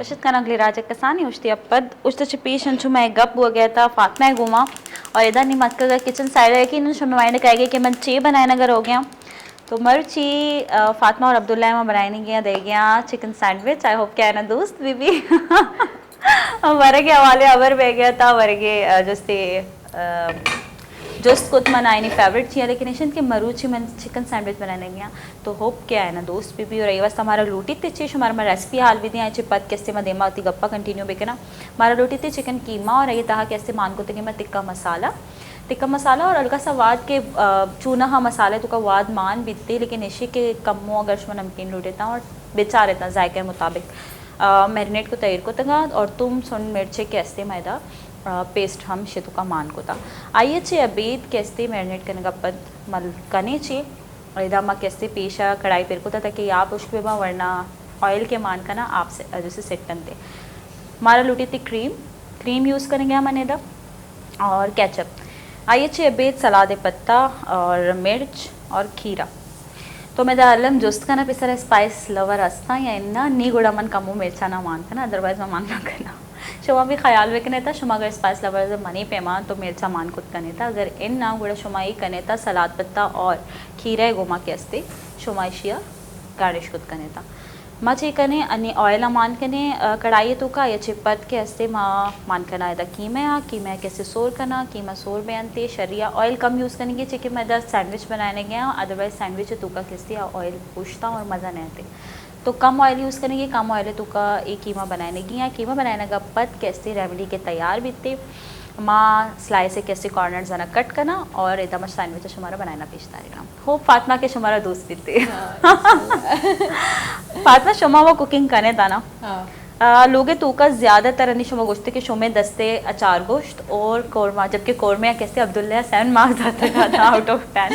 बशत का नगली राजा कसानी उश्ती अपद उश्ता चिपीश अंचु मैं गप हो गया था फातमा गुमा और इधर नहीं मत कर किचन साइड है कि इन शम्मे माइंड कहेगी कि मैं ची बनाए नगर हो गया तो मर्ची फातमा और अब्दुल्ला में बनाए नहीं गया दे गया चिकन सैंडविच आई होप क्या है ना दोस्त बीबी वरगे हवाले अवर बह गया था वरगे जस्ते जस्ट कुछ मन आए फेवरेट थी लेकिन ऐसे के मरूची मन चिकन सैंडविच बनाने गया तो होप क्या है ना दोस्त भी और ये हमारा लूटी ते चीज हमारा रेसिपी हाल भी दिया चिपत कैसे मैं देमा होती गप्पा कंटिन्यू बेकना हमारा लूटी ते चिकन कीमा और ये तहा कैसे मान को मैं टिक्का मसाला और हल्का सा वाद के चूना हाँ मसाले तो का वाद मान बीतते लेकिन इसी के कमो अगर मैं नमकीन लूटेता और बेचा रहता जायके के मुताबिक मैरिनेट को तैयार को तंगा और तुम सुन मिर्चे कैसे मैदा पेस्ट हम शेतु का मान को था आइए चे अबीद कैसे मैरिनेट करने का पद मल कने चे इदा माँ कैसे पेशा कढ़ाई पेर को था ताकि आप उसके बाद वरना ऑयल के मान का ना आप से जैसे सेट करते हमारा लूटी थी क्रीम यूज़ करेंगे हम अनेदा और केचप आइए चे अबीद सलाद पत्ता और मिर्च और खीरा तो मैं दालम जुस्त का ना पिसर स्पाइस लवर अस्ता या इन्ना नी गुड़ा मन कमो मिर्चा ना मान का ना अदरवाइज मैं मान ना करना शुमा भी ख्याल वेकने था शुमा अगर स्पाइस लवर मनी पेमा तो मिर्चा मान खुद कने था अगर इन ना गुड़ा शुमा ही कने था सलाद पत्ता और खीरा गोमा के अस्ते शुमा शिया गार्निश खुद कने था माँ चे कने अन्य ऑयल मान कने कढ़ाई तो का या चिपत के अस्ते माँ मान करना है कीमा कैसे सोर करना कीमा सोर में अंते शरिया ऑयल कम यूज़ करने के चिके मैं सैंडविच बनाने गया अदरवाइज सैंडविच तो का किस्ती ऑयल पूछता और मज़ा नहीं आते तो कम ऑयल यूज़ करेंगे कम ऑयल तो का एक कीमा बनाने की या कीमा बनाने का पद कैसे रेवड़ी के तैयार भी थे माँ स्लाइस से कैसे कॉर्नर जना कट करना और एकदम सैंडविच हमारा बनाना पेशता रहेगा हो फातमा के हमारा दोस्त भी थे फातमा शुमा वो कुकिंग करने था ना लोगे तो का ज़्यादातर अन्य शुमा गोश्त के शो में दस्ते अचार गोश्त और कौरमा जबकि कौरमे कैसे अब्दुल्ला 7 मार्क्स आता था आउट ऑफ 10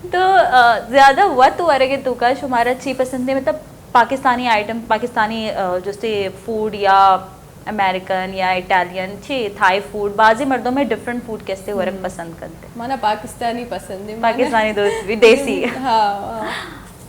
तो ज़्यादा वक्त वरगे तो का हमारा अच्छी पसंद है मतलब पाकिस्तानी आइटम पाकिस्तानी जैसे फूड या अमेरिकन या इटालियन छे थाई फूड बाजी मर्दों में डिफरेंट फूड कैसे वरग पसंद करते माना पाकिस्तानी पसंद है पाकिस्तानी दोस्त भी देसी हाँ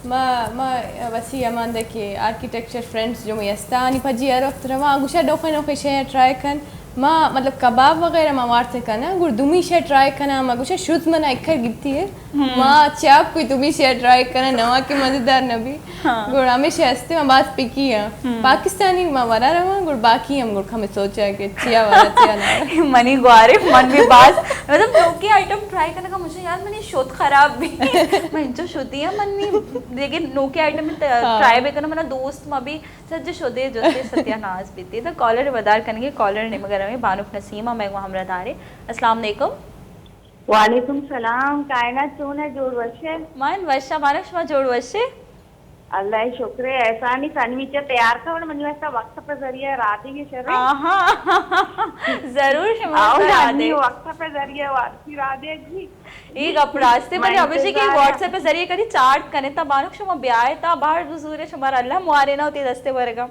मां वसी अमान के आर्किटेक्चर फ्रेंड्स जो मैं यस्तानी पजी अरफ्त रवा गुशा डोखे शे ट्राई कन माँ मतलब कबाब वगैरह माँ वार्ते करना गुड़ दुमी शे ट्राई करना माँ कुछ शुद्ध मना इखर गिरती है माँ चाप कोई दुमी शे ट्राई करना नवा के मजेदार नबी गुड़ हमेशा हंसते माँ बात पिकी है पाकिस्तानी माँ वरा रहा गुड़ बाकी हम गुड़ हमें सोचा कि चिया वाला चिया ना मनी ग्वारे मन भी बात मतलब नोकी आइटम ट्राई करने का मुझे यार मनी शोध खराब भी मैं जो शोधी है मन में लेकिन नोकी आइटम ट्राई भी करना मेरा दोस्त माँ भी सच शोधे जो सत्यानाश भी थी तो कॉलर बदार करने कॉलर ने मगर में बानुफ नसीमा मैं वो हमरा दारे अस्सलाम वालेकुम वालेकुम सलाम कायनात चूने जोड़ वशे मान वर्षा मानश मा जोड़ वशे अल्लाह शुक्र है ऐसा नहीं सनवीचे तैयार था और मनी वैसा वक्त पे जरिए रात के शर जरूर शिमा वक्त पे जरिए वाती राधे जी एक अपरास्ते पर अभिषेक के व्हाट्सएप पे जरिए करी चार्ट कने ता बानुक शुमा ब्याह ता बाहर हुजूर शुमार अल्लाह मुआरे ना होती दस्ते वरगा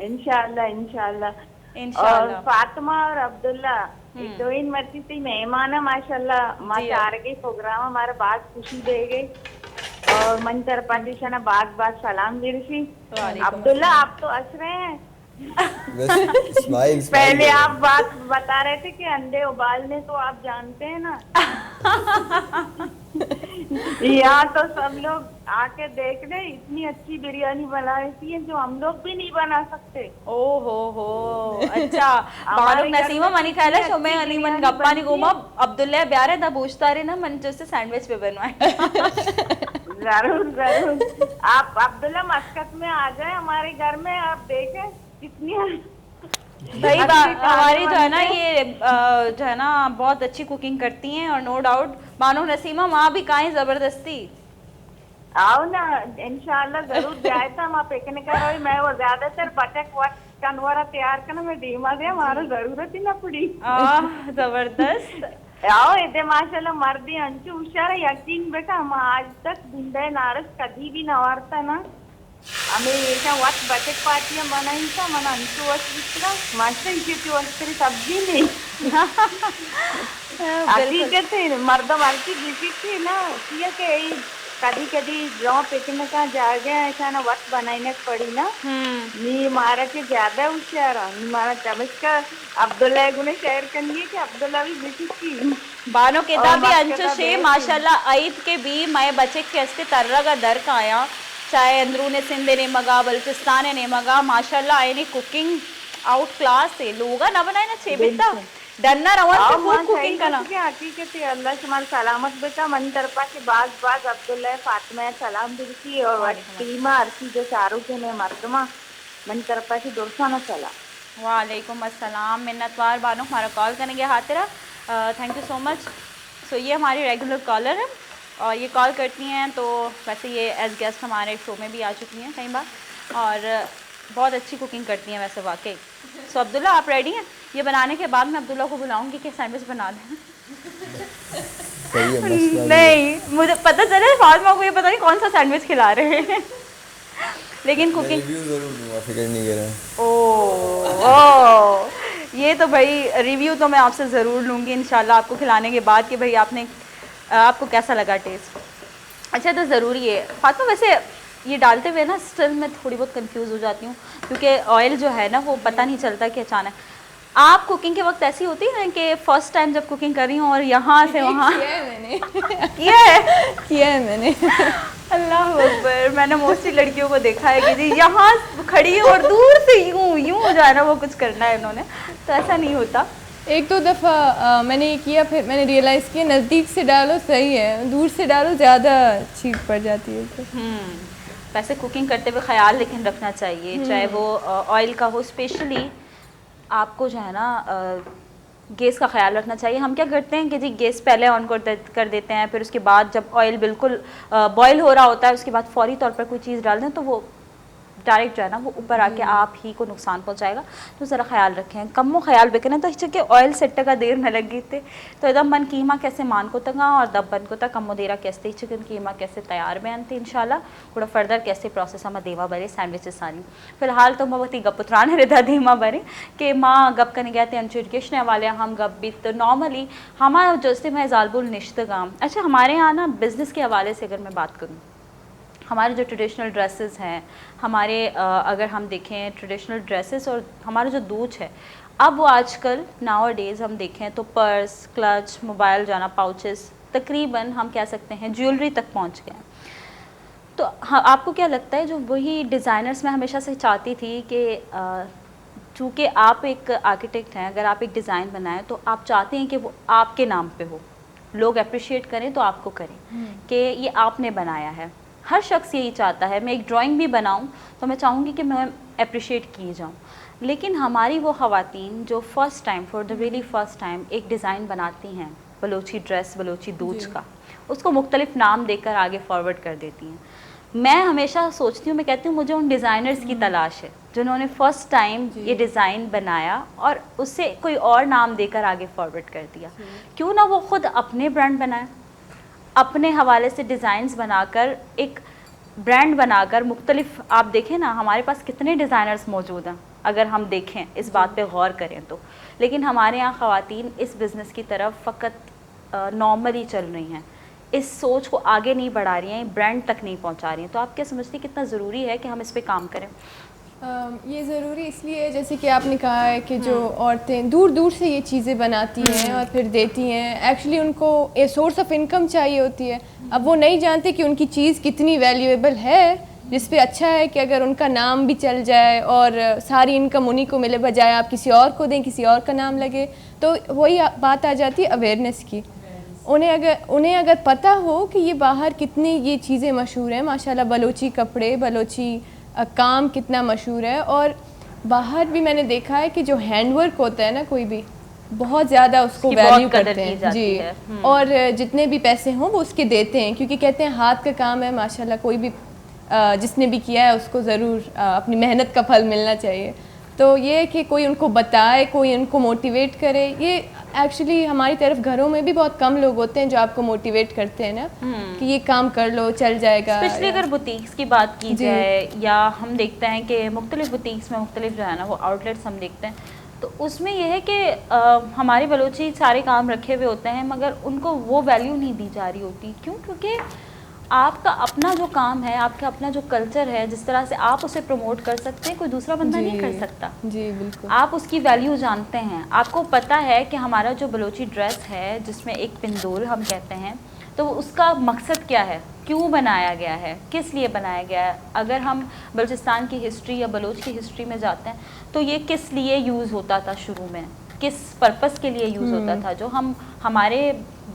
इंशाल्लाह और फातिमा और अब्दुल्ला दो इन मर्जी से मेहमान है माशाल्लाह माँ चार के प्रोग्राम हमारे बात खुशी दे गई और मन तरफा दिशा बात सलाम दिरसी अब्दुल्ला आप तो हंस रहे हैं पहले आप बात बता रहे थे कि अंडे उबालने तो आप जानते हैं ना यहाँ तो सब लोग आके देख रहे इतनी अच्छी बिरयानी बना रही है जो हम लोग भी नहीं बना सकते हो अच्छा बानुक नसीमा मनी खाला शोमे अली मन गप्पा नहीं घूमा अब्दुल्ला ब्यारे दा पूछता रहे ना मन जैसे सैंडविच पे बनवाए जरूर आप अब्दुल्ला मस्कत में आ जाए हमारे घर में आप देखें कितनी भाई हमारी जो है ना ये जो है ना बहुत अच्छी कुकिंग करती हैं और नो डाउट बानो नसीमा माँ भी कहाँ जबरदस्ती आओ ना इंशाल्लाह जरूर जाए था वहाँ पेकने का रोई मैं वो ज्यादातर बटक वट कनवरा तैयार करना मैं डीमा दे हमारा जरूरत ही ना पड़ी जबरदस्त आओ इधे माशाल्लाह मर्दी अंचु हुशार यकीन बेटा हम आज तक भिंडे नारस कभी भी नवारता ना अमेरिका वट बटक पार्टियां बनाई था मन अंचु वट विचरा मास्टर इसी वक्त तेरी सब्जी नहीं हकीकत है मर्द मर्दी बिजी थी ना किया के कधी कधी जेव्हा पिकनिका जागे ना वक्त बनाने पड़ी ना नी मारा के ज्यादा होशियार नी मारा चमचका अब्दुल्ला गुने शेयर करिए कि अब्दुल्ला भी बिची बानो केदा भी अंचशे माशाल्लाह ईद के भी मैं बच्चे कैसे तरह का दर का आया चाहे अंदरूने सिंध ने मगा बलूचिस्तान ने मगा माशाल्लाह आए कुकिंग आउट क्लास है लोगा ना बनाए ना छेबिता डन्ना रवन तो खूब कुकिंग करना के हकीकत है अल्लाह शुमार सलामत बेटा मन तरफा के बाज अब्दुल्ला फातिमा सलाम दिलकी और टीमा अर्सी जो चारों के ने मर्दमा मन तरफा की दोस्ताना सलाम। वालेकुम अस्सलाम मिन्नतवार बानो हमारा कॉल करने के हाथिरा थैंक यू सो मच। सो ये हमारी रेगुलर कॉलर है और ये कॉल करती हैं तो वैसे ये एज गेस्ट हमारे शो में भी आ चुकी हैं कई बार और बहुत अच्छी कुकिंग करती हैं वैसे वाकई। सो अब्दुल्ला आप रेडी हैं? ये बनाने के बाद मैं अब्दुल्ला को बुलाऊंगी कि सैंडविच बना दें। नहीं मुझे पता चले फातिमा को ये पता नहीं कौन सा सैंडविच खिला रहे हैं लेकिन कुकिंग रिव्यू जरूर दूंगा, फिक्र नहीं करें। ओ ये तो भाई रिव्यू तो मैं आपसे ज़रूर लूँगी इंशाल्लाह आपको खिलाने के बाद कि भाई आपको कैसा लगा टेस्ट। अच्छा तो ज़रूरी है फातिमा वैसे ये डालते हुए ना स्टिल मैं थोड़ी बहुत कंफ्यूज हो जाती हूँ क्योंकि ऑयल जो है ना वो पता नहीं चलता कि अचानक आप कुकिंग के वक्त ऐसी होती है कि फर्स्ट टाइम जब कुकिंग कर रही हूँ और यहाँ से वहाँ किया है मैंने अल्लाह अकबर मैंने मोस्टली लड़कियों को देखा है कि जी यहाँ खड़ी है और दूर से यूं हो जाना वो कुछ करना है इन्होंने तो ऐसा नहीं होता। एक दो दफ़ा मैंने ये किया फिर मैंने रियलाइज़ किया नज़दीक से डालो सही है दूर से डालो ज़्यादा चीख पड़ जाती है। तो वैसे कुकिंग करते हुए ख्याल लेकिन रखना चाहिए चाहे वो ऑयल का हो स्पेशली आपको जो है ना गैस का ख्याल रखना चाहिए। हम क्या करते हैं कि जी गैस पहले ऑन कर देते हैं फिर उसके बाद जब ऑयल बिल्कुल बॉयल हो रहा होता है उसके बाद फौरी तौर पर कोई चीज़ डाल दें तो वो डायरेक्ट जो है ना वो ऊपर आके आप ही को नुकसान पहुंचाएगा तो ज़रा ख्याल रखें कमो ख्याल बेकने तो इच्छा के ऑयल सेट का देर न लगी थे तो एकदम मन कीमा कैसे मान को तंगा और दब बन को तक कमो देरा कैसे चिकन कीमा कैसे तैयार में अंत इंशाल्लाह थोड़ा फर्दर कैसे प्रोसेस हम देवा बरे सैंडविचेस आनी फिलहाल तो बहुत ही गपुत्रान रहता धीमा बरे कि माँ गप करने गए थे एजुकेशन वाले हम गप भी तो नॉर्मली हमारा जैसे मैं जालबुल निश्तगाम। अच्छा हमारे यहाँ ना बिज़नेस के हवाले से अगर मैं बात करूँ हमारे जो ट्रेडिशनल ड्रेसेस हैं हमारे अगर हम देखें ट्रेडिशनल ड्रेसेस और हमारा जो दूच है अब वो आजकल नाउ डेज़ हम देखें तो पर्स क्लच मोबाइल जाना पाउचेस तकरीबन हम कह सकते हैं ज्वेलरी तक पहुंच गए हैं। तो हाँ आपको क्या लगता है जो वही डिज़ाइनर्स मैं हमेशा से चाहती थी कि चूँकि आप एक आर्किटेक्ट हैं अगर आप एक डिज़ाइन बनाएं तो आप चाहते हैं कि वो आपके नाम पे हो लोग अप्रिशिएट करें तो आपको करें कि ये आपने बनाया है। हर शख्स यही चाहता है मैं एक ड्राइंग भी बनाऊं तो मैं चाहूँगी कि मैं अप्रिशिएट किए जाऊं लेकिन हमारी वो ख़वातीन जो first time for the really first time एक डिज़ाइन बनाती हैं बलोची ड्रेस बलोची दूज का उसको मुख्तलिफ नाम देकर आगे फॉरवर्ड कर देती हैं। मैं हमेशा सोचती हूँ मैं कहती हूँ मुझे उन डिज़ाइनर्स की तलाश है जिन्होंने फ़र्स्ट टाइम ये डिज़ाइन बनाया और उससे कोई और नाम देकर आगे फॉरवर्ड कर दिया। क्यों ना वो ख़ुद अपने ब्रांड बनाए अपने हवाले से डिज़ाइंस बनाकर एक ब्रांड बनाकर मुख्तलिफ आप देखें ना हमारे पास कितने डिज़ाइनर्स मौजूद हैं अगर हम देखें इस बात पे गौर करें तो लेकिन हमारे यहाँ ख़वातीन इस बिज़नेस की तरफ फ़कत नॉर्मली चल रही हैं इस सोच को आगे नहीं बढ़ा रही हैं ब्रांड तक नहीं पहुँचा रही हैं। तो आप क्या समझती हैं कितना ज़रूरी है कि हम इस पर काम करें? ये ज़रूरी इसलिए है जैसे कि आपने कहा है कि जो औरतें दूर दूर से ये चीज़ें बनाती हैं और फिर देती हैं एक्चुअली उनको ए सोर्स ऑफ इनकम चाहिए होती है। अब वो नहीं जानते कि उनकी चीज़ कितनी वैल्यूएबल है जिस पे अच्छा है कि अगर उनका नाम भी चल जाए और सारी इनकम उन्हीं को मिले बजाय आप किसी और को दें किसी और का नाम लगे। तो वही बात आ जाती है अवेयरनेस की। उन्हें अगर पता हो कि ये बाहर कितनी ये चीज़ें मशहूर हैं माशाल्लाह बलोची कपड़े बलोची काम कितना मशहूर है और बाहर भी मैंने देखा है कि जो हैंडवर्क होता है ना कोई भी बहुत ज़्यादा उसको वैल्यू करते हैं जी और जितने भी पैसे हों वो उसके देते हैं क्योंकि कहते हैं हाथ का काम है माशाल्लाह कोई भी जिसने भी किया है उसको ज़रूर अपनी मेहनत का फल मिलना चाहिए। तो ये कि कोई उनको बताए कोई उनको मोटिवेट करे ये एक्चुअली हमारी तरफ घरों में भी बहुत कम लोग होते हैं जो आपको मोटिवेट करते हैं ना कि ये काम कर लो चल जाएगा। स्पेशली अगर बुटीक्स की बात की जाए या हम देखते हैं कि मुख्तलिफ बुटीक्स में मुख्तलिफ जो है ना वो आउटलेट्स हम देखते हैं तो उसमें यह है कि हमारे बलोची सारे काम रखे हुए होते हैं मगर उनको वो वैल्यू नहीं दी जा रही होती। क्यों? क्योंकि आपका अपना जो काम है, आपका अपना जो कल्चर है, जिस तरह से आप उसे प्रमोट कर सकते हैं कोई दूसरा बंदा नहीं कर सकता। जी बिल्कुल। आप उसकी वैल्यू जानते हैं, आपको पता है कि हमारा जो बलोची ड्रेस है जिसमें एक पिंदोल हम कहते हैं, तो उसका मकसद क्या है, क्यों बनाया गया है, किस लिए बनाया गया है। अगर हम बलूचिस्तान की हिस्ट्री या बलोच की हिस्ट्री में जाते हैं तो ये किस लिए यूज़ होता था, शुरू में किस पर्पस के लिए यूज़ होता था। जो हमारे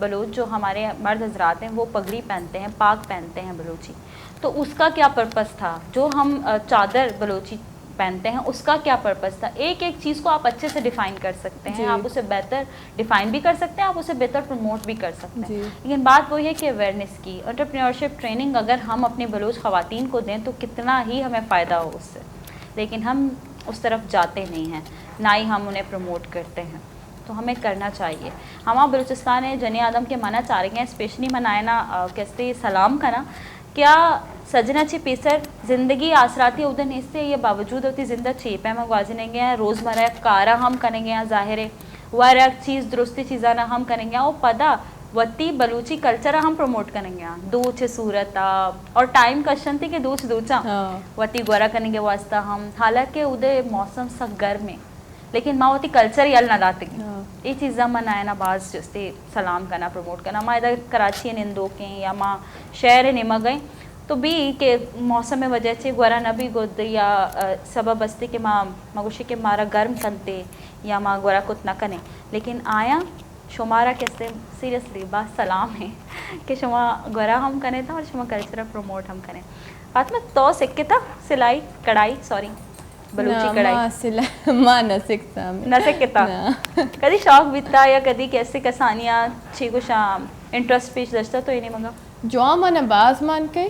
बलोच, जो हमारे मर्द हजरात हैं वो पगड़ी पहनते हैं, पाग पहनते हैं बलोची, तो उसका क्या पर्पस था। जो हम चादर बलोची पहनते हैं उसका क्या पर्पस था। एक एक चीज़ को आप अच्छे से डिफ़ाइन कर सकते हैं, आप उसे बेहतर डिफ़ाइन भी कर सकते हैं, आप उसे बेहतर प्रमोट भी कर सकते हैं। लेकिन बात वही है कि अवेयरनेस की, एंटरप्रेन्योरशिप ट्रेनिंग अगर हम अपने बलोच ख़वातीन को दें तो कितना ही हमें फ़ायदा हो उससे, लेकिन हम उस तरफ जाते नहीं हैं, ना ही हम उन्हें प्रमोट करते हैं। तो हमें करना चाहिए। हमारा बलूचिस्तान है जने आदम के मना चाह रहे हैं, स्पेशली मनाए ना कहते सलाम का ना, क्या सजनाची पेसर ज़िंदगी आसराती उदन इससे ये बावजूद होती ज़िंदा चेपे में गवाजनेंगे हैं, रोज़मर्रा कारा हम करेंगे हैं, ज़ाहिर है वह चीज़ दुरुस्ती चीज़ा ना हम करेंगे और पदा वती बलूची कल्चर हम प्रमोट करेंगे। दूच सूरत और टाइम क्वेश्चन थी कि दूचा वती गोरा करेंगे वास्ता हम, हालांकि उदय मौसम सा गर्म है, लेकिन माँ वती कल्चर यल ना दाते ये चीज़ा मनाए ना बाज जैसे सलाम करना, प्रमोट करना। माँ इधर कराची निंदो के या माँ शहर निमा गए तो भी के मौसम में वजह से गोरा न भी गुद या सबब बस्ते के माँ मगुशी के मारा गर्म करते या माँ गोरा कुछ न कने, लेकिन आया शुमारा कैसे सीरियसली बात सलाम है कि शुमा गोरा हम करें था और शुमा कल्चर प्रमोट हम करें। बात में तो सिक्के था सिलाई कढ़ाई सॉरी बलूची कढ़ाई मां न सिकता न सिकता कदी शौक बीतता या कदी कैसे कसानियाँ छी कुछ इंटरेस्ट पेश दस्ता तो ये नहीं मंगा जो मन बाज मान के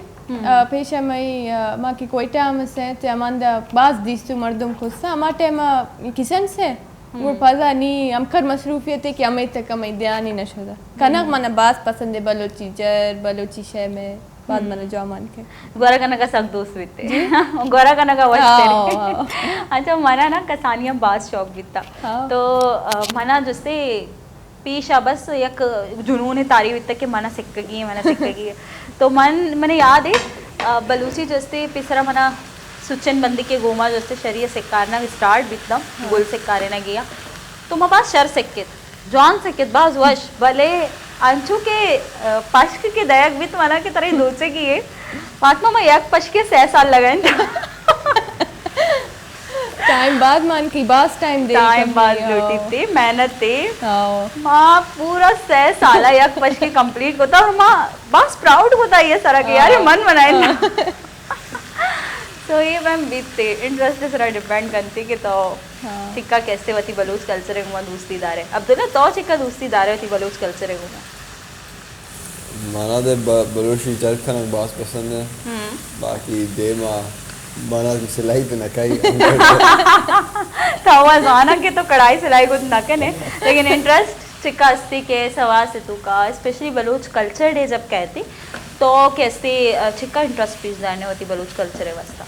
पेशा मई मां की कोयटा में से ते अमंदा बाज दिस्तु मर्दम खुस्सा माटे मा किसन से वो पता नहीं अमकर मसरूफियत है कि हमें तक हमें ध्यान ही नशोदा कनक मन बाज पसंद है बलोची जर बलोची शे में बाद मन जो मान के गोरा कना का सब दोस्त बीते गोरा कना का वश अच्छा मना ना कसानिया बाज शौक बीता तो मना जैसे पीछा बस एक जुनून तारी बीता के मना सिक्केगी तो मैंने याद है बलूची जैसे पिसरा मना सुचन बंदी के गोमा जैसे शरीर सिक्कारना स्टार्ट बीतता गोल सिक्कारे ना गया तो मैं बात शर सिक्कित जॉन सिक्कित बाज वश भले अंशु के पश्क के दयक भी तुम्हारा की तरह दोचे की है बात में मैं एक पश्क के 6 साल लगाए टाइम बाद मान की बास टाइम बाद लूटी थी मेहनत थी माँ पूरा 6 साल एक पश्क के कंप्लीट होता और माँ बस प्राउड होता है ये सारा के यार ये मन बनाए ना तो ये मैम बीतते इंटरेस्ट से डिपेंड करती कि तो चिक्का कैसे वती बलूच कल्चर है गुमा दोस्तीदार है अब्दुल्ला तो चिक्का दोस्तीदार है वती बलूच कल्चर है गुमा माना दे बलूची चरखन बास पसंद है बाकी दे माना की सिलाई तो न कई तो जाना के तो कढ़ाई सिलाई को न कने लेकिन इंटरेस्ट चिक्का अस्ती के सवा से तू का स्पेशली बलूच कल्चर डे जब कहती तो कैसे चिक्का इंटरेस्ट पीस जाने होती बलूच कल्चर है वास्ता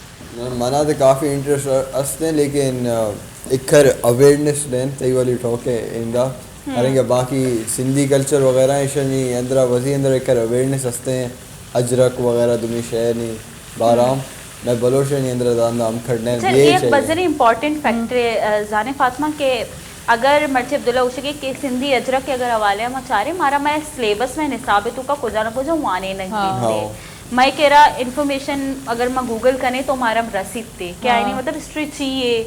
मना तो काफ़ी इंटरेस्ट असते लेकिन इखर अवेयरनेस देन तई वाली ठोके इंदा करेंगे बाकी सिंधी कल्चर वगैरह इशनी अंदर वजी अंदर इखर अवेयरनेस असते हैं अजरक वगैरह दुमी शहर नहीं बाराम मैं बलोच नहीं अंदर दाना हम खड़ने ये एक बजरी इंपॉर्टेंट फैक्टर है जाने फातिमा के अगर मर्ची अब्दुल्ला उसे के सिंधी अजरक के अगर हवाले हम चारे मारा मैं सिलेबस में निसाब है तो का कुछ ना कुछ वाने नहीं मैं कह रहा इन्फॉर्मेशन अगर मैं गूगल करें तो हमारा रसीद थे क्या नहीं मतलब हिस्ट्री चाहिए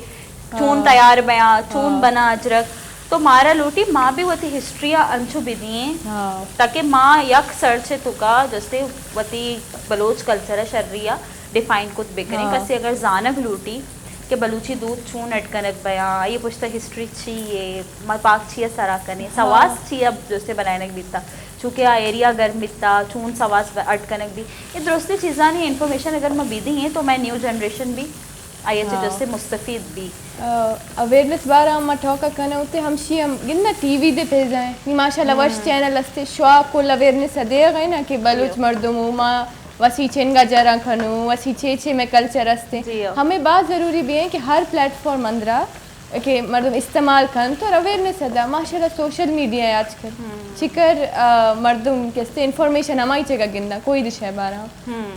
चून तैयार बया चून बना अजरक तो मारा लूटी माँ भी वती हिस्ट्री अंशु बिदिए ताकि माँ यक सर्च है तुका जैसे वती बलोच कल्चर शर्रिया डिफाइन कुछ बिकने कसे अगर जानब लूटी कि बलूची दूध चून अटकनक बया ये पुछता हिस्ट्री चाहिए पाक छिया सरा कने सवास छिया जैसे बनाने बीता चूँकि एरिया गर्म बीता चून सवास अटकनक भी ये दुरुस्ती चीज़ा नहीं इन्फॉर्मेशन अगर मैं बीदी हैं तो मैं न्यू जनरेशन भी आई अच्छे जैसे मुस्तफ़ीद भी अवेयरनेस बारा हम ठोका कने उते हम शी हम गिनना टीवी दे पे जाए नी माशाल्लाह वर्ष चैनल अस्ते शौक को अवेयरनेस दे गए ना कि बलूच मर्दों माँ वसी छेनगा जरा खनू वसी छे में कल्चर अस्ते हमें बात ज़रूरी भी है कि हर प्लेटफॉर्म अंदरा कि मर्दम इस्तेमाल कन तो अवेयरनेस है माशाल्लाह सोशल मीडिया है आजकल चिकर मर्दम कैसे इन्फॉर्मेशन हमारी जगह गिंदा कोई दिशा बारा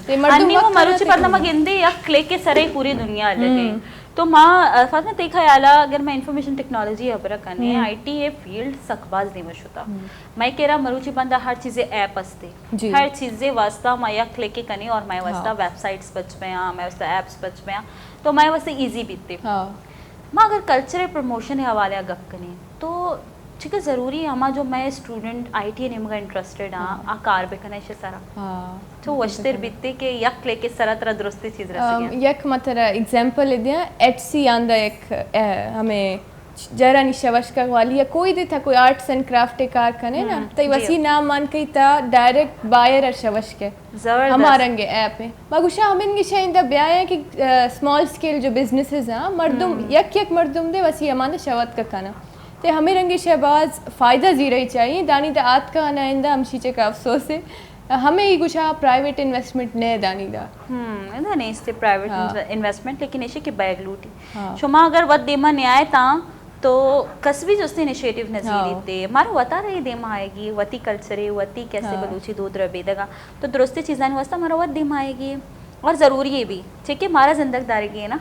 ते अन्नी मरुची पदमा गिंदे या क्लिक के सरे पूरी दुनिया अलग है तो माँ फातिमा देखा याला अगर मैं इन्फॉर्मेशन टेक्नोलॉजी अबर कने आईटी ये फील्ड सकबाज दिमश होता मैं कह रहा मरुची बंदा हर चीज़ें ऐप असते हर चीज़ें वास्ता मैं या क्लिक के कने और मैं वास्ता वेबसाइट्स बच में मैं वास्ता ऐप्स बच में तो मैं वास्ते इजी बीतते माँ अगर कल्चरल प्रमोशन हवाले गप कने तो ठीक है ज़रूरी है हमारा जो मैं स्टूडेंट आईटी ने मगर इंटरेस्टेड हाँ कार पे कने शे सारा तो वश्तेर बीतते के यक लेके सारा तरह दुरुस्ती चीज़ रह सके यक मतलब एग्जांपल ले दिया एटसी आंदा एक हमें जरा निशवश का वाली या कोई दे था कोई आर्ट्स एंड क्राफ्ट कार कने ना तो वसी नाम मान कई था डायरेक्ट बायर और शवश के हमारंगे ऐप है मगुशा हमें की शायद ब्याह है कि स्मॉल स्केल जो बिजनेसेस हैं मर्दुम यक यक मर्दुम दे वसी हमारे शवत का खाना ते हमें रंगे शहबाज फ़ायदा जी रही चाहिए दानी दा आत का आना इंदा हम शीचे का अफसोस है हमें ही कुछ प्राइवेट इन्वेस्टमेंट ने दानी दा इंदा नहीं इससे प्राइवेट इन्वेस्टमेंट लेकिन ऐसे कि बैग लूटी शुमा अगर वत देमा न्याय ता तो कसबी जोस्ते इनिशिएटिव नज़ीर दे मारो वता रही देमा आएगी वती कल्चरे वती कैसे बलूची दूध रबेदगा तो दुरुस्ती चीज़ान वास्ता मारो वत देमा आएगी और ज़रूरी है भी ठीक है मारा जिंदगदारी है ना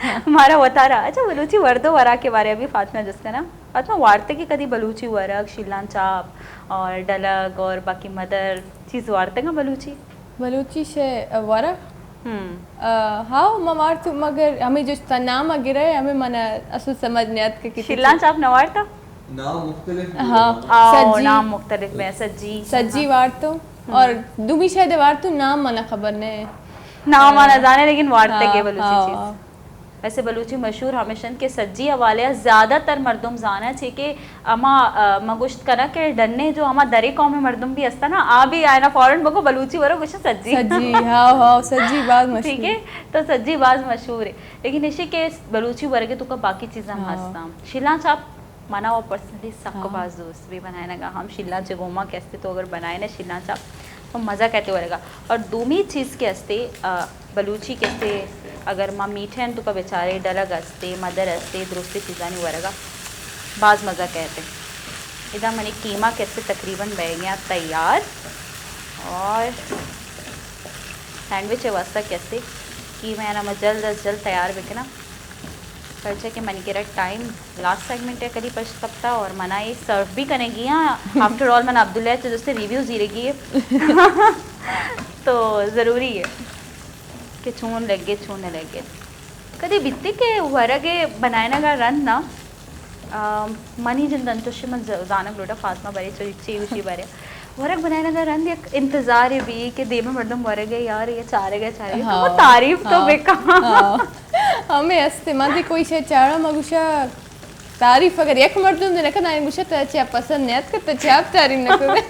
हमारा वता रहा अच्छा बलूची वर्दो वरा के बारे अभी फातिमा जिसका ना फातिमा वार्ते की कदी बलूची वरक शिलान चाप और डलग और बाकी मदर चीज़ वार्ते का बलूची से वरक हाँ मवार तो मगर हमें जो नाम अगिरा है हमें मना असु समझने आत के शिलान चाप नवारता नाम मुख्तलिफ हाँ नाम मुख्तलिफ में सज्जी वार तो और दुमी शायद वार तो नाम मना खबर ने नाम आना जाने लेकिन वार्ते के बलूची चीज़ वैसे बलूची मशहूर हमेशा के सज्जी हवाले ज़्यादातर मर्दुम जाना चाहिए कि अमा मगुश्त करा के डरने जो अमा दरे कौम में मर्दुम भी हस्ता ना आ भी आए ना फौरन बको बलूची वरो कुछ सज्जी हाँ सज्जी बात मशहूर ठीक है तो सज्जी बात मशहूर है लेकिन इसी के बलूची वर्गे तो का बाकी चीज़ें हम हंसता शिला चाप माना वो पर्सनली सबको बाज दोस्त भी बनाए ना हम शिला जगोमा कैसे तो अगर बनाए ना शिला चाप तो मज़ा कहते वरेगा और दूमी चीज़ के हस्ते बलूची कैसे अगर माँ मीठे हैं तो का बेचारे डलग हस्ते मदर हस्ते दुरुस्ती चीज़ानी वरेगा बाज मज़ा कहते इधर मैंने कीमा कैसे तकरीबन बह गया तैयार और सैंडविच है वास्ता कैसे कीमा ना मैं जल्द अज जल्द तैयार बेके ना कल्चर के मैंने कह टाइम लास्ट सेगमेंट है कभी पछता और मना ये सर्व भी करेगी हाँ आफ्टर ऑल मैंने अब्दुल्ला तो जिससे रिव्यूज ही रहेगी है तो ज़रूरी है कि छून लगे कभी बित्ती के वरगे बनाए का रन ना मनी जिन दंतुष्य मन जानक लोटा फातिमा बारे ची उची बारे वरक बनाने का रन एक इंतजार है भी कि दे में मर्दम वरगे यार ये चारेगा तो तारीफ तो बेका हमें हस्ते मादी कोई शे चारा मगुशा तारीफ अगर एक मर्दम ने नका ना गुशा तो अच्छा पसंद नहीं आत तो चाप तारीफ न करे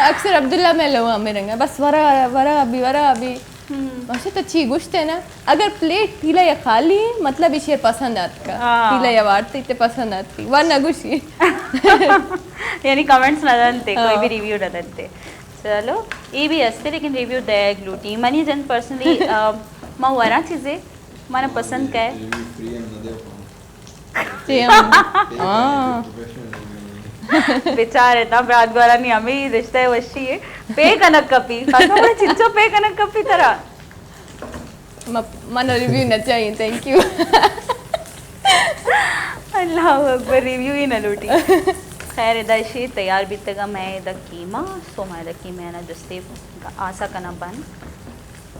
अक्सर अब्दुल्ला में लो हमें रंगा बस वरा अभी वैसे तो अच्छी गुश्त है ना अगर प्लेट पीला या खाली मतलब इसे पसंद आता पीला या वार्ते इतने पसंद आती वरना गुशी यानी कमेंट्स न दनते कोई भी रिव्यू न दनते चलो ये भी हंसते लेकिन रिव्यू दे ग्लूटी मनी जन पर्सनली मैं वरा चीज़ें मैंने पसंद का है बेचारे था ब्रात वाला नहीं हमें रिश्ता है वशी है पे कनक कपी चिंचो पे कनक कपी तरह मन रिव्यू न चाहिए थैंक यू अल्लाह अकबर रिव्यू ही न लूटी खैर इधर इसी तैयार भी तक मैं इधर कीमा सो मैं इधर की मैं ना जस्ते आशा करना बन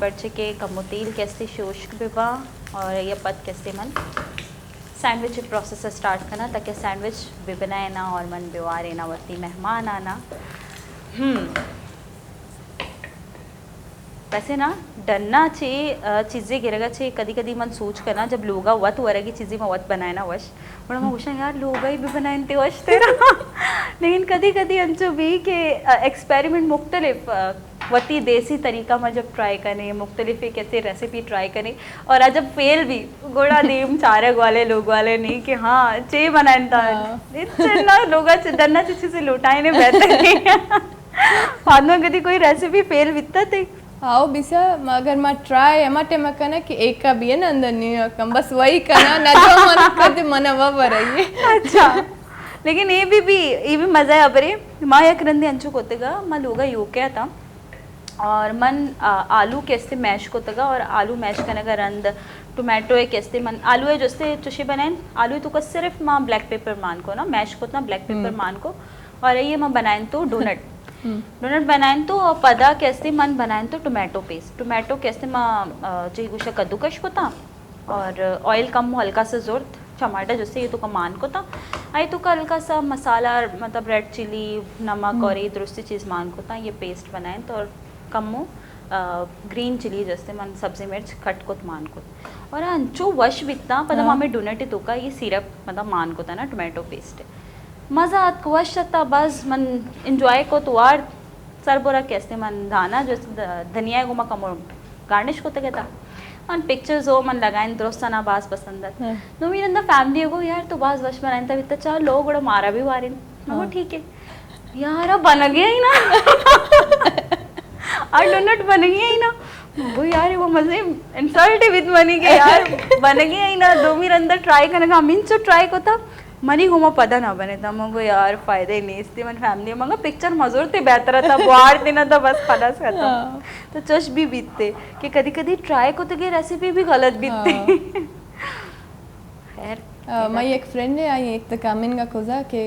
बच्चे के कमुतील कैसे शोष्क बिवा और ये पद कैसे मन सैंडविच प्रोसेस स्टार्ट करना ताकि सैंडविच भी बनाए ना और मन बिवारे ना वती मेहमान आना वैसे ना डरना चाहिए चीज़ें गिरेगा चाहिए कदी कदी मन सोच करना जब लोगा वत वरेगी चीज़ें मैं वत बनाए ना वश बड़ा मैं पूछा यार लोगा ही भी बनाए ते वश तेरा लेकिन कदी कदी अंचो भी के एक्सपेरिमेंट मुख्तलिफ वती देसी तरीका में जब ट्राई करें मुख्तलिफ कैसे रेसिपी ट्राई करें और आज जब फेल भी गोड़ा देम चारे वाले लोग वाले नहीं कि हाँ चे बनाए था लोग डरना चीज़ से लुटाए ने बेहतर नहीं फादमा कदी कोई रेसिपी फेल बिता थे आओ बिसा मगर मैं ट्राई एमाटे में कहना कि एक का भी है ना अंदर न्यूयॉर्क हम बस वही करना ना जो मन करते मना वा रही अच्छा लेकिन ये भी मजा है अबरे माँ या करंदी अंचु कोतेगा माँ लोगा यूके था और मन आलू कैसे मैश कोतेगा और आलू मैश करने का रंद टोमेटो है कैसे मन आलू है जैसे चुशी बनाए आलू तो का सिर्फ माँ ब्लैक पेपर मान को ना मैश को ना ब्लैक पेपर मान को और ये माँ बनाए तो डोनट बनाए तो पदा कैसे मन बनाए तो टोमेटो कैसे माँ जी गुशा कद्दूकश को था और ऑयल कम हो हल्का सा जोर टमाटर जैसे ये तो का मान को था आई तो का हल्का सा मसाला मतलब रेड चिली नमक और ये दूसरी चीज़ मान को था ये पेस्ट बनाए तो और कम हो ग्रीन चिली जैसे मन सब्जी मिर्च खट को मान को और अंचो वश बिकता पता हमें डोनट तो का ये सिरप मतलब मान को था ना टोमेटो पेस्ट मज़ा वश था बस मन इंजॉय को तो और सर बोरा कैसे मन दाना जो धनिया गुमा कमो गार्निश को कहता मन पिक्चर्स हो मन लगाए दोस्त ना बास पसंद है नो मेरे अंदर फैमिली को यार तो बास वश बनाए तब इतना चार लोग बड़ा मारा भी वारे वो ठीक है यार अब बन गया ही ना और डोनट बन गया ही ना वो यार वो मजे इंसल्ट विद मनी के यार बन गया ही ना दो मेरे अंदर ट्राई करने का मीन जो ट्राई को था मनी घुमा पता ना बने था मगो यार फायदे नहीं इसलिए मन फैमिली मगर पिक्चर मजूर थे बेहतर था बाहर देना था बस खलास खत्म तो चश भी बीतते कि कभी कभी ट्राई को तो के रेसिपी भी गलत बीतते खैर मैं एक फ्रेंड है आई एक तो कामिन का खोजा के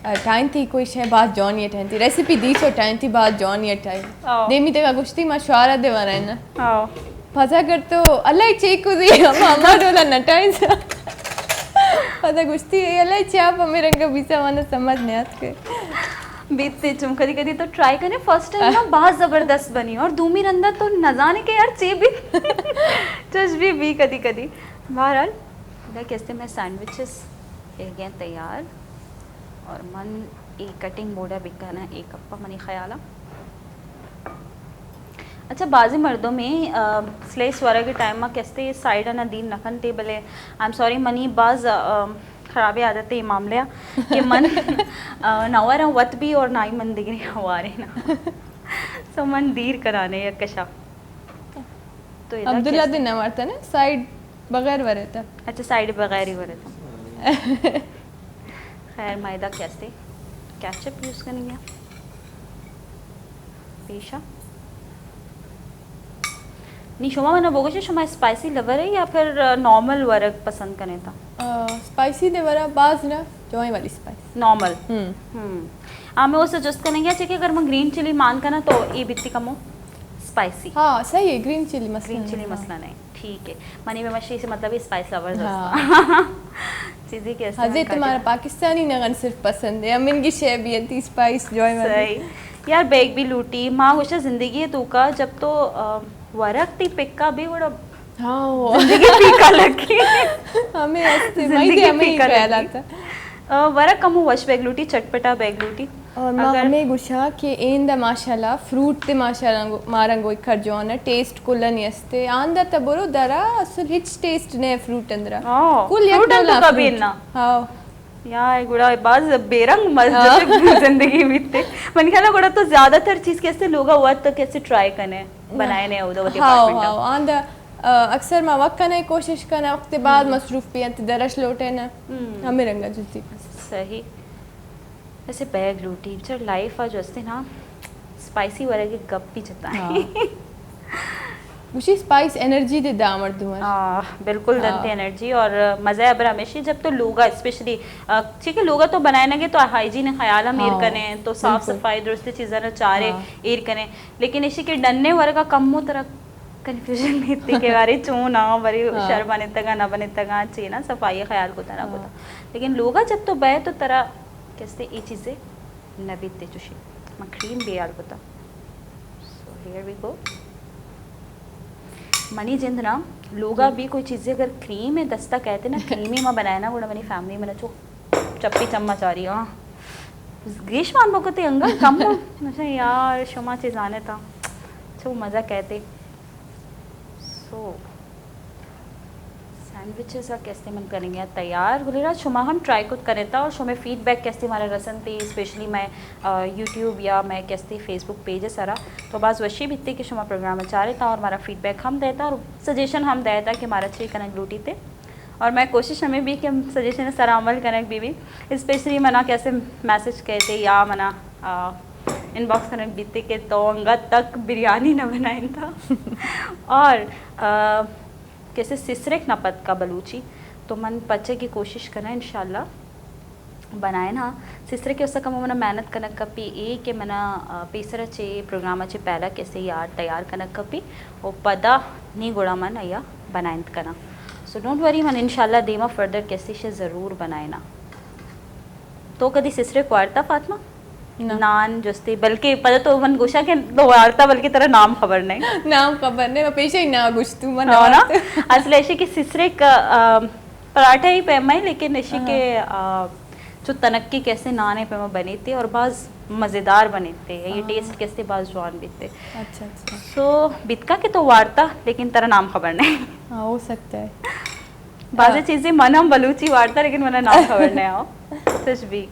टाइम थी कोई शे बात जॉन ये टाइम थी रेसिपी दी सो टाइम थी बात जॉन ये टाइम देमी ते का गुश्ती मशवरा देवा रहे ना हां फसा कर तो अल्लाह चेक को दी मामा डोला नटाई सा पता गुश्ती है अल्लाह चाप मेरे का बीसा वाला समझ नहीं आत के बीतते चुम कभी कभी तो ट्राई करने फर्स्ट टाइम ना बहुत ज़बरदस्त बनी और दूमी अंदर तो न जाने के यार चे भी चश भी कभी कभी बहरहाल कैसे मैं सैंडविचेस एक गए तैयार और मन एक कटिंग बोर्ड है बिकाना एक अप्पा मनी ख्याला अच्छा बाजी मर्दों में स्लेस वाला के टाइम में कैसे साइड ना दीन नखन टेबल है आई एम सॉरी मनी बाज खराबी आदत है ये मामले कि मन नवारा वत भी और ना ही मन दिगने हवा रहे ना सो मन दीर कराने या कशा तो अब्दुल्ला दिन ना मारता ना साइड बगैर वरे था अच्छा साइड बगैर ही वरे था खैर मैदा कैसे केचप यूज़ करेंगे पेशा नहीं शुमा मना बोगे शुमा स्पाइसी लवर है या फिर नॉर्मल वर्क पसंद करें था स्पाइसी दे वरा बाज ना जोई वाली स्पाइस नॉर्मल मैं वो सजेस्ट करेंगे चाहिए अगर मैं ग्रीन चिली मान का ना तो ये बित्ती कमो स्पाइसी हाँ सही है ग्रीन चिली मसला नहीं ठीक है मनी में मछली से मतलब स्पाइस लवर चीज़ें कैसे हजे तुम्हारा पाकिस्तानी नगन सिर्फ पसंद है अमीन की शेब भी है स्पाइस जॉय वाली सही यार बैग भी लूटी माँ खुश जिंदगी है तू का जब तो वरक ती पिक्का भी बड़ा हाँ जिंदगी पीका लगी हमें ऐसे हमें ही ख्याल आता वरक कम वश बैग लूटी चटपटा बैग लूटी और माँ हमें गुशा के एंड माशाल्लाह फ्रूट ते माशाल्लाह मारंगो इखर जो ना टेस्ट कुलन यस्ते आंदा तबरो दरा असल हिच टेस्ट ने फ्रूट अंदरा कुल फ्रूट तो कभी ना हाँ यार गुड़ा बाज बेरंग मस्त जिंदगी बीतते मन ख्याल गुड़ा तो ज्यादातर चीज कैसे लोग हुआ तो कैसे ट्राई करने बनाए ने उधर डिपार्टमेंट हाँ आंदा अक्सर मैं वक्त करने कोशिश करना वक्त बाद मसरूफ भी अंत दरश लोटे ना हमें रंगा जुती सही ऐसे बैग लूटी चल लाइफ आज वैसे ना स्पाइसी वाले के गप भी जता है मुझे स्पाइस एनर्जी दे दामर दूँ बिल्कुल दंते एनर्जी और मज़ा है हमेशा जब तो लोगा स्पेशली ठीक है लोगा तो बनाए ना तो हाइजीन ख्याल हम एर करें तो साफ सफाई दुरुस्त चीज़ें ना चारे एर करें लेकिन इसी के डनने वाले का कम हो तरह कन्फ्यूजन नहीं थी कि बारे चूँ ना बड़ी शर बने तगा ना बने तगा चाहिए ना सफाई ख्याल को तरह को लेकिन लोगा जब तो बह तो तरह कैसे ये चीज़ें न बीतते चुशी मैं क्रीम भी यार बता सो हियर वी गो मनी जिंद ना लोगा भी कोई चीज़ें अगर क्रीम है दस्ता कहते ना क्रीमी में बनाया ना वो मेरी फैमिली में ना चो चप्पी चम्मच आ रही हाँ ग्रीश मान को तो अंगल कम हो अच्छा यार शुमा चीज़ आने था अच्छा वो मज़ा कहते सो सैंडविचेस कैसे मन करेंगे तैयार गुलेराज शुमा हम ट्राई कुछ करें था और शो में फीडबैक कैसे हमारे रसन थे स्पेशली मैं यूट्यूब या मैं कैसे फेसबुक पेज है सारा तो बस वशी भी थे कि शुमा प्रोग्राम में चाह रहे था और हमारा फीडबैक हम देता और सजेशन हम देता कि हमारा अच्छी कनक लूटी थे और मैं कोशिश हमें भी कि हम सजेशन सारा अमल कनक भी स्पेशली मना कैसे मैसेज कहते या मना इनबॉक्स कनक बीते के तो अंगा तक बिरयानी न बनाए था और कैसे सिसरेक न पत का बलूची तो मन पचे की कोशिश करना इंशाल्लाह बनाए ना सिसरे के उसका कम मना मेहनत कनक कपी ए के मना पेसर चे प्रोग्राम चे पहला कैसे यार तैयार कनक कपी वो पदा नी गुड़ा मन अया बनाए कना सो डोंट वरी मन इंशाल्लाह देमा फर्दर कैसे से ज़रूर बनाए ना तो कभी सिसरे क्वारता फातिमा नान जस्ते बल्कि पता तो मन गोशा के तो वार्ता बल्कि तेरा नाम खबर नहीं नाम खबर नहीं मैं पेशे ही ना गुश्तू मन हो ना असल ऐसे कि सिसरे का पराठा ही पैमा है लेकिन ऐसे के जो तनक्की कैसे नाने पैमा बने थे और बाज मज़ेदार बने थे ये टेस्ट कैसे बाज जवान भी थे अच्छा अच्छा सो बितका के तो वार्ता लेकिन तेरा नाम खबर नहीं हाँ हो सकता है बाज़ चीज़ें मन हम बलूची वार्ता लेकिन मना नाम खबर नहीं आओ सच भी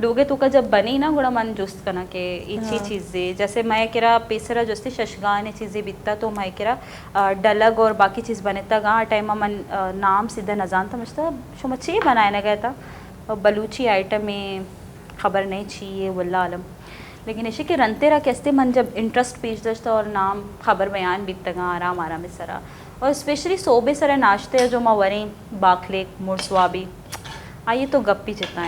लोगे तो का जब बनी ना गुड़ा मन जुस्त करना के इच्छी चीज़ें जैसे मैं किरा पेसरा जस्ते शशगान ये चीज़ें बिकता तो मैं किरा डलग और बाकी चीज़ बने था गा टाइम मन नाम सीधा न जानता मुझता शो मच्छी बनाया ना गया था और बलूची आइटम में खबर नहीं चाहिए वल्ला आलम लेकिन ऐसे कि रनतेरा कैसे मन जब इंटरेस्ट पेश दस्ता और नाम खबर बयान बिकता गा आराम आराम सरा और स्पेशली सोबे सरा नाश्ते जो मैं वरें बाखले मुरसवाबी आइए तो गप्पी चिता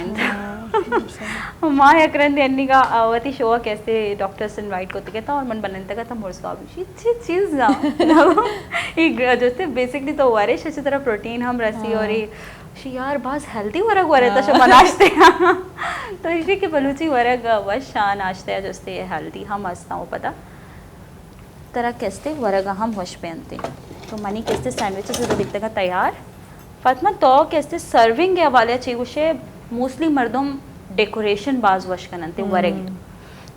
माँ अकरन अन्नी का आवती शो कैसे डॉक्टर्स इनवाइट करते कहता और मन बनने का था मुर्सवाबी अच्छी चीज़ ना एक जो थे बेसिकली तो वरिश अच्छी तरह प्रोटीन हम रसी और ये यार बस हेल्दी वर्ग हो रहा था शो नाश्ते तो इसी के बलूची वर्ग वश नाश्ते जस्ते हेल्दी हम हंसता हूँ पता तरह कैसे वर्ग हम वश पहनते तो मनी कैसे सैंडविचेस तो दिखते का तैयार फातिमा तो कैसे सर्विंग के हवाले चाहिए मोस्टली मर्दों डेकोरेशन बाज वश करनते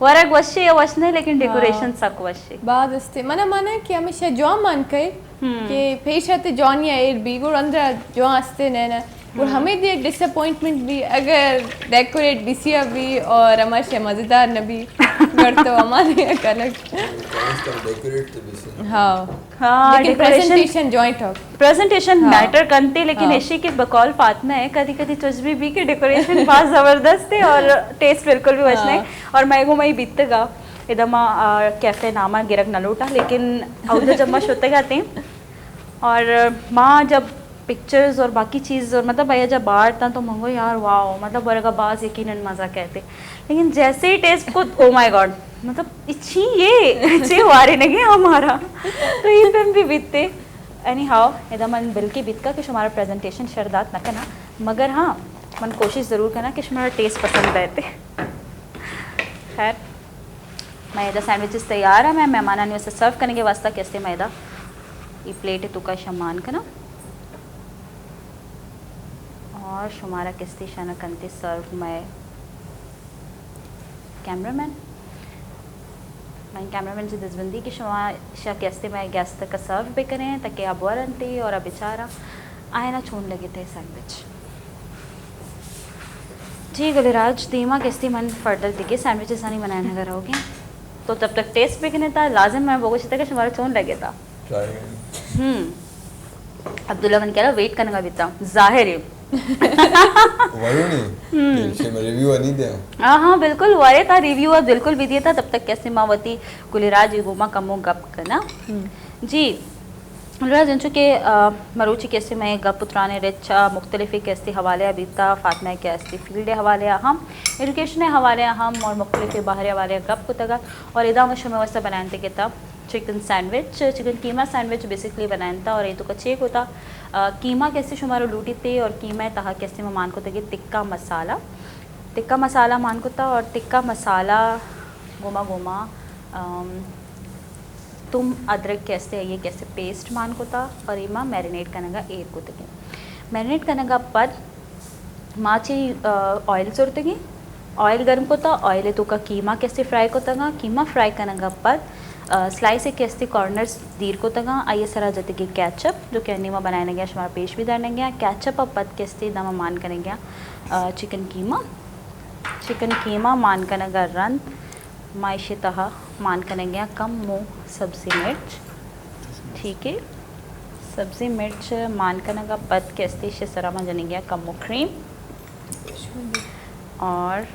वरग वशे वश नहीं लेकिन डेकोरेशन सक वशे बाद अस्ते मना कि हमेशा जो मान कहे कि पेश आते जॉन या एर भी गुर अंदर जो आस्ते नैना और हमें भी एक डिसअपॉइंटमेंट भी अगर डेकोरेट बिसिया भी और हमारे मज़ेदार न भी कर तो हमारे कनक हाँ हाँ लेकिन प्रेजेंटेशन जॉइंट हो प्रेजेंटेशन मैटर करते लेकिन ऐसे के बकौल फातिमा है कभी कभी तुझ भी कि डेकोरेशन बहुत ज़बरदस्त है और टेस्ट बिल्कुल भी वच नहीं और मैं बीतगा एकदम कैफे नामा गिरक न लूटा लेकिन उधर जब मैं सोते गाते और माँ जब पिक्चर्स और बाकी चीज़ और मतलब भैया जब बाहर था तो मंगो यार वाओ मतलब बरगा बाज यकीनन मज़ा कहते लेकिन जैसे ही टेस्ट को ओ माय गॉड मतलब इच्छी ये वारे नहीं हमारा तो ये फिल्म भी बीतते एनी हाउ एकदम मन बिल के बीत का कि हमारा प्रेजेंटेशन शरदात न करना मगर हाँ मन कोशिश ज़रूर करना कि हमारा टेस्ट पसंद रहते खैर मैदा सैंडविचेस तैयार है मैं मेहमान आने से सर्व करने के वास्ते कैसे मैदा ये प्लेट है तुका शमान का ना और शुमारा किस्ती शाना कंते सर्व मैं कैमरामैन से दसबंदी की शुमा शा कैसे मैं गैस तक का सर्व भी करें ताकि अब वरंती और अब बेचारा आए ना छोड़ लगे थे सैंडविच जी गुलेराज धीमा कैसे मन फर्दर दिखे सैंडविचेस आनी बनाने का रहोगे तो तब तक टेस्ट भी करने था लाजिम मैं वो कुछ तक शुमारा छोड़ लगे था अब्दुल्ला मन कह रहा वेट करने का भी था जाहिर है हाँ बिल्कुल वारे था रिव्यू और बिल्कुल भी दिया था तब तक कैसे मावती गुलेराज गुमा कमो गप करना जी गुलेराज जन के मरूची कैसे मैं गप उतराने रिचा मुख्तलिफ कैसे हवाले बीता फातिमा कैसे फील्ड हवाले हम एजुकेशन हवाले हम और मुख्तलिफ बाहर हवाले गप को तगा और इदा मुश्किल में वैसा बनाने के तब चिकन सैंडविच चिकन कीमा सैंडविच बेसिकली बनाया था और ये तो कचेक होता कीमा कैसे शुमारो लूटी थे और कीमा तहा कैसे मैं मान को तगे टिक्का मसाला मान को था और टिक्का मसाला गोमा तुम अदरक कैसे ये कैसे पेस्ट मान को था और इमा मैरिनेट करने का एयर को तगे मैरिनेट करने का पद माची ऑयल जोड़ते ऑयल गर्म को था ऑयल तो का कीमा कैसे फ्राई को तगा कीमा फ्राई करने का पद स्लाइस एक कैसे कॉर्नर्स दीर को तगा आइए सरा जते के कैचअप जो कि अन्नीमा बनाने गया हमारा पेश भी डालने गया कैचअप अब पद कैसे दामा मान करेंगे चिकन कीमा मान कनगा रन मायशे तहा मान करेंगे कम मुँह सब्जी मिर्च ठीक है सब्जी मिर्च मान कनगा पद कैसे शे सरा मा जनेंगे कम मुँह क्रीम और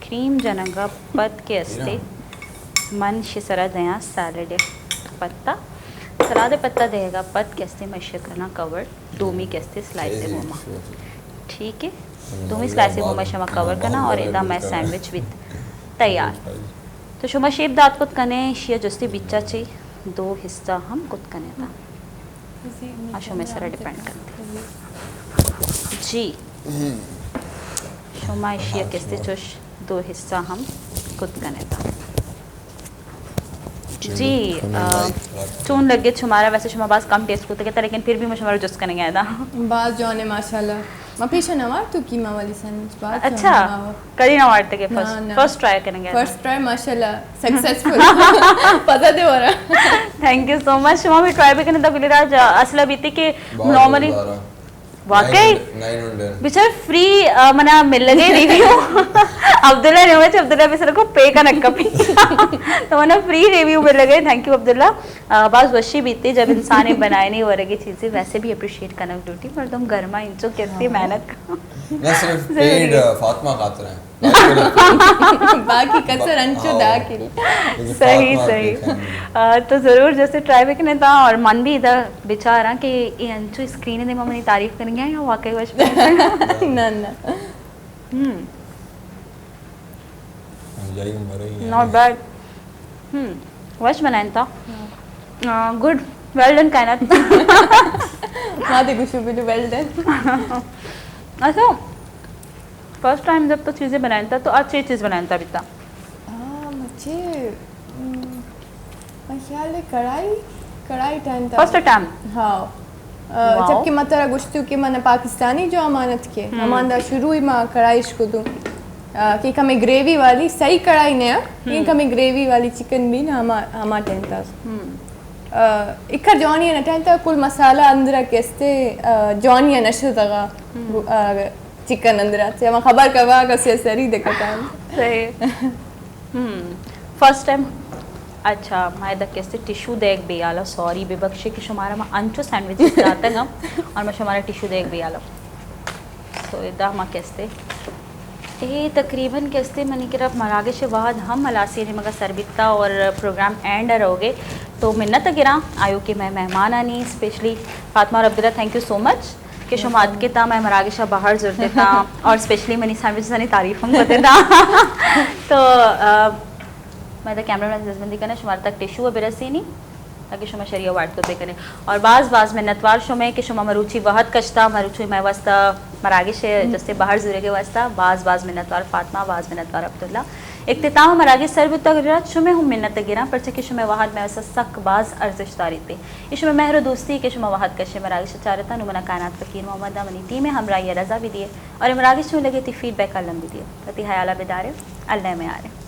क्रीम जनगा पद के अस्ते मन शिसरा दया सैलड पत्ता सलाद पत्ता देगा पद कैसे मशे करना कवर दोमी कैसे स्लाइस मोमा ठीक है दोमी स्लाइस मोमा शमा कवर करना और इदा मैं सैंडविच विद तैयार तो शुमा शेप दात कुत कने शिया जस्ती बिच्चा ची 2 हिस्सा हम कुत कने था आशो में सरा डिपेंड करते जी शुमा शिया कैसे चुश 2 हिस्सा हम कुत कने था जी चून लग गए शुमारा वैसे शुमा बास कम टेस्ट होते कहता लेकिन फिर भी मैं शुमारा जस्ट करने गया था बात जो ने माशाल्लाह मैं पीछे ना मार तू कीमा वाली सैंडविच बात अच्छा करी ना मारते के फर्स्ट ट्राई करने गया फर्स्ट ट्राई माशाल्लाह सक्सेसफुल पता दे हो रहा थैंक यू सो मच शुमा भी ट्राई भी करने तक गुलिराज असला बीती के नॉर्मली वाकई बिचार फ्री मना मिल लगे रिव्यू अब्दुल्ला ने मुझे अब्दुल्ला भी सर को पे का नक्का पी तो मना फ्री रिव्यू मिल लगे थैंक यू अब्दुल्ला बस वशी बीती जब इंसान ने बनाए नहीं हो रही चीज़ें वैसे भी अप्रिशिएट करना ड्यूटी पर तुम गर्मा इंचो कैसी मेहनत मैं सिर्फ पेड फातिमा खातर है बाकी कसर अंचो दाखिल सही सही तो ज़रूर जैसे ट्राई भी करने था और मन भी इधर बेचारा कि ये अंचो स्क्रीन ने मम्मी तारीफ करेंगे या वाकई वश ना ना नॉट बैड वश बनाया था गुड वेल डन कायनात मादे कुछ भी वेल डन अच्छा फर्स्ट टाइम जब तो चीज़ें बनाया था तो अच्छी चीज़ बनाया था बिता मुझे ख्याल है कढ़ाई टाइम था फर्स्ट टाइम हाँ जबकि मतरा गुश्तू के मैंने पाकिस्तानी जो अमानत के हमारा शुरू ही माँ कढ़ाई को दूँ कि हमें ग्रेवी वाली सही कढ़ाई ने कि हमें ग्रेवी वाली चिकन भी ना हमारा टाइम था इक्कर जॉनिया ना टाइम था कुल मसाला अंदर कैसे जॉनिया नशे तगा चिकन अंदर आते हम खबर करवा कैसे सरी देखा टाइम सही फर्स्ट टाइम अच्छा मैं द कैसे टिश्यू देख भी आला सॉरी बेबख्शे कि शुमारा मैं अंचो सैंडविच जाता ना और मैं शुमारा टिश्यू देख भी आला तो इदा मैं कैसे ये तकरीबन कैसे मनी कि रब मरागे से बाद हम मलासी ने मगर सरबिता और प्रोग्राम एंड रहोगे तो मिन्नत गिरा आयो कि मैं मेहमान आनी स्पेशली फातिमा और Abdullah thank you so much कि शुमात के था मैं मरागे से बाहर जुड़ते था और स्पेशली मनी सैंडविच ने तारीफ हम करते था तो मैं तो कैमरा मैन जज्बंदी करना शुमार तक टिश्यू और बिरसी नहीं ताकि शुमा शरिया वाट को देखने और बाज़ में नतवार शुमे कि शुमा मरूची वहद कश्ता मरूची मैं वास्ता मरागे से जैसे बाहर जुड़े के वास्ता बाज़ में नतवार फातिमा बाज़ में नतवार अब्दुल्ला इख्तिताम मरागे सर्व तगरात शुमे हम मिन्नत गिरा पर कि शुमे वहद में वैसा सक बाज़ अर्जिश तारी थे इशमे महर दोस्ती के शुमा वहद कशे मरागे से चारता नुमना कायनात फ़कीर मोहम्मद मनी टीम में हमरा ये रज़ा भी दिए और मरागे शुमे लगे थी फीडबैक अलम भी दिए कति हयाला बेदारे अल्लाह में आ रहे